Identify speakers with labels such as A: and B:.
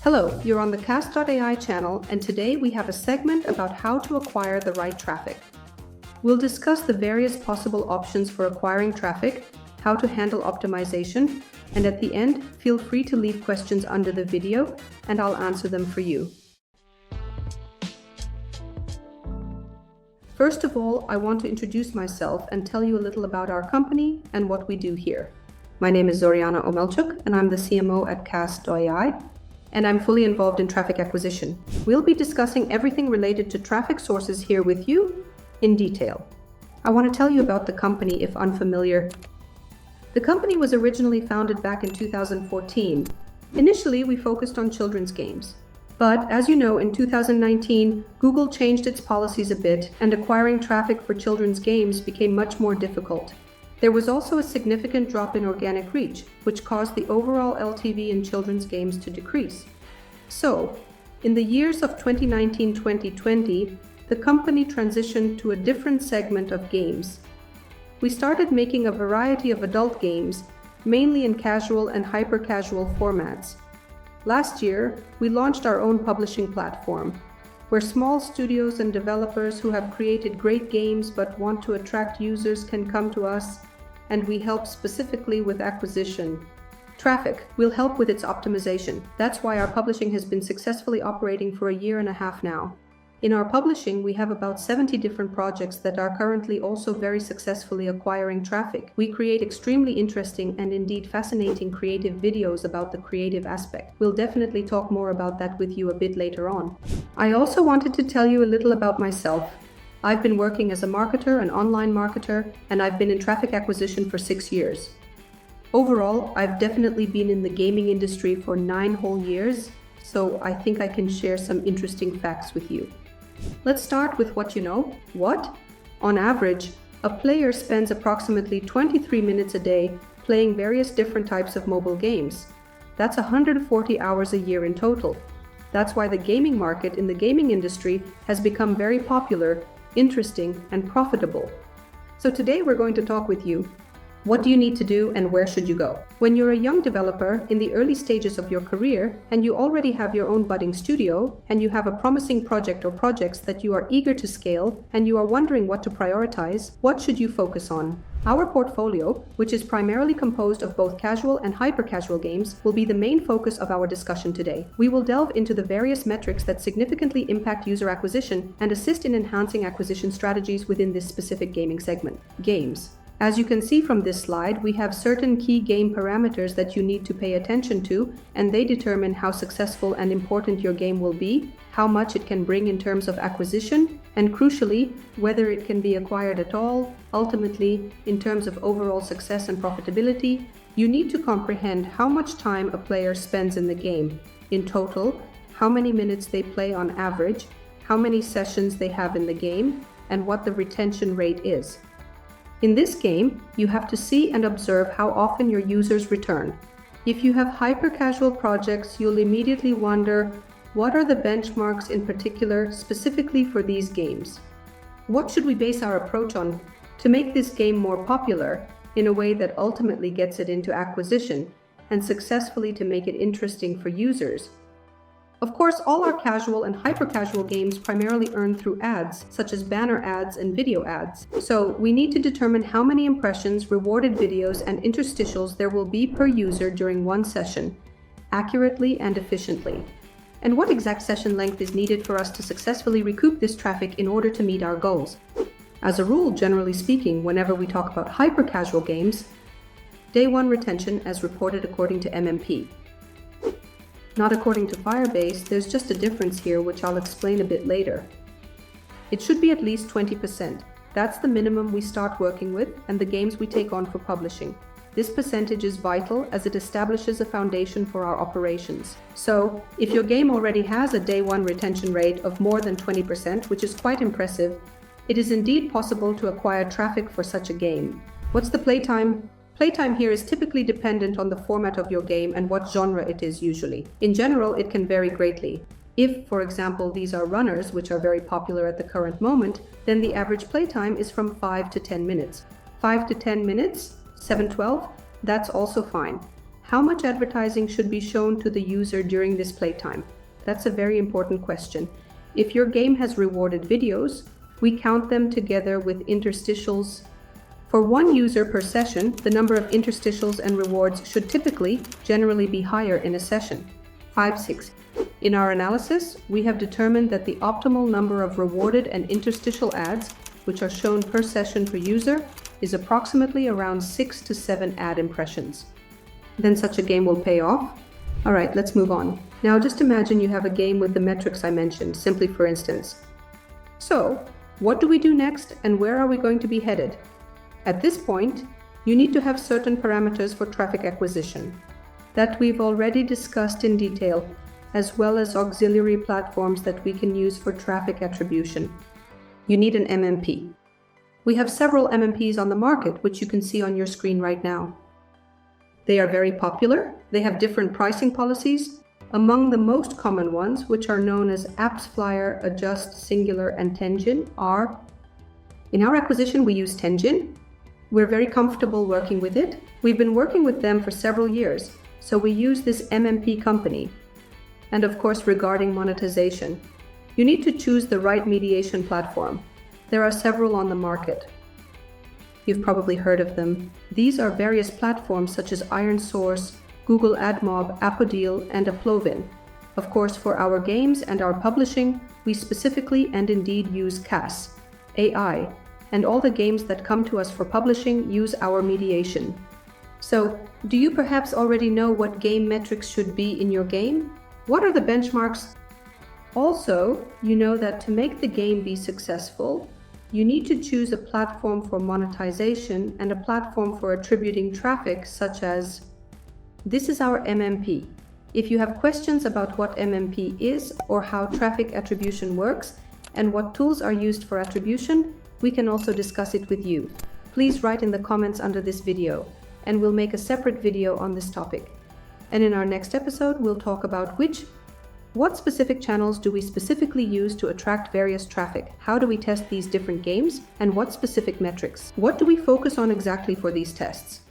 A: Hello, you're on the CAS.AI channel, and today we have a segment about how to acquire the right traffic. We'll discuss the various possible options for acquiring traffic, how to handle optimization, and at the end, feel free to leave questions under the video, and I'll answer them for you. First of all, I want to introduce myself and tell you a little about our company and what we do here. My name is Zoriana Omelchuk, and I'm the CMO at CAS.AI, and I'm fully involved in traffic acquisition. We'll be discussing everything related to traffic sources here with you in detail. I want to tell you about the company if unfamiliar. The company was originally founded back in 2014. Initially, we focused on children's games. But as you know, in 2019, Google changed its policies a bit, and acquiring traffic for children's games became much more difficult. There was also a significant drop in organic reach, which caused the overall LTV in children's games to decrease. So, in the years of 2019-2020, the company transitioned to a different segment of games. We started making a variety of adult games, mainly in casual and hyper-casual formats. Last year, we launched our own publishing platform, where small studios and developers who have created great games but want to attract users can come to us, and we help specifically with acquisition. Traffic will help with its optimization. That's why our publishing has been successfully operating for a year and a half now. In our publishing, we have about 70 different projects that are currently also very successfully acquiring traffic. We create extremely interesting and indeed fascinating creative videos about the creative aspect. We'll definitely talk more about that with you a bit later on. I also wanted to tell you a little about myself. I've been working as a marketer, an online marketer, and I've been in traffic acquisition for 6 years. Overall, I've definitely been in the gaming industry for 9 whole years, so I think I can share some interesting facts with you. Let's start with what you know. What? On average, a player spends approximately 23 minutes a day playing various different types of mobile games. That's 140 hours a year in total. That's why the gaming market in the gaming industry has become very popular, interesting, and profitable. So today we're going to talk with you. What do you need to do and where should you go? When you're a young developer in the early stages of your career and you already have your own budding studio and you have a promising project or projects that you are eager to scale and you are wondering what to prioritize, what should you focus on? Our portfolio, which is primarily composed of both casual and hyper-casual games, will be the main focus of our discussion today. We will delve into the various metrics that significantly impact user acquisition and assist in enhancing acquisition strategies within this specific gaming segment. Games. As you can see from this slide, we have certain key game parameters that you need to pay attention to, and they determine how successful and important your game will be, how much it can bring in terms of acquisition, and crucially, whether it can be acquired at all. Ultimately, in terms of overall success and profitability, you need to comprehend how much time a player spends in the game, in total, how many minutes they play on average, how many sessions they have in the game, and what the retention rate is. In this game, you have to see and observe how often your users return. If you have hyper-casual projects, you'll immediately wonder, what are the benchmarks in particular specifically for these games? What should we base our approach on to make this game more popular in a way that ultimately gets it into acquisition and successfully to make it interesting for users? Of course, all our casual and hyper-casual games primarily earn through ads, such as banner ads and video ads. So we need to determine how many impressions, rewarded videos, and interstitials there will be per user during one session, accurately and efficiently. And what exact session length is needed for us to successfully recoup this traffic in order to meet our goals? As a rule, generally speaking, whenever we talk about hyper-casual games, day 1 retention as reported according to MMP. Not according to Firebase, there's just a difference here which I'll explain a bit later. It should be at least 20%. That's the minimum we start working with and the games we take on for publishing. This percentage is vital as it establishes a foundation for our operations. So, if your game already has a day 1 retention rate of more than 20%, which is quite impressive, it is indeed possible to acquire traffic for such a game. What's the playtime? Playtime here is typically dependent on the format of your game and what genre it is usually. In general, it can vary greatly. If, for example, these are runners, which are very popular at the current moment, then the average playtime is from 5 to 10 minutes. 5 to 10 minutes, 7-12, that's also fine. How much advertising should be shown to the user during this playtime? That's a very important question. If your game has rewarded videos, we count them together with interstitials. For one user per session, the number of interstitials and rewards should generally be higher in a session. 5-6. In our analysis, we have determined that the optimal number of rewarded and interstitial ads, which are shown per session per user, is approximately around 6 to 7 ad impressions. Then such a game will pay off. All right, let's move on. Now just imagine you have a game with the metrics I mentioned, simply for instance. So, what do we do next and where are we going to be headed? At this point, you need to have certain parameters for traffic acquisition that we've already discussed in detail, as well as auxiliary platforms that we can use for traffic attribution. You need an MMP. We have several MMPs on the market, which you can see on your screen right now. They are very popular. They have different pricing policies. Among the most common ones, which are known as AppsFlyer, Adjust, Singular, and Tenjin, are... In our acquisition, we use Tenjin. We're very comfortable working with it. We've been working with them for several years, so we use this MMP company. And of course, regarding monetization, you need to choose the right mediation platform. There are several on the market. You've probably heard of them. These are various platforms such as IronSource, Google AdMob, Apodil, and Aflovin. Of course, for our games and our publishing, we specifically and indeed use CAS.AI, and all the games that come to us for publishing use our mediation. So, do you perhaps already know what game metrics should be in your game? What are the benchmarks? Also, you know that to make the game be successful, you need to choose a platform for monetization and a platform for attributing traffic, such as... This is our MMP. If you have questions about what MMP is or how traffic attribution works and what tools are used for attribution, we can also discuss it with you. Please write in the comments under this video, and we'll make a separate video on this topic. And in our next episode, we'll talk about what specific channels do we specifically use to attract various traffic? How do we test these different games? And what specific metrics? What do we focus on exactly for these tests?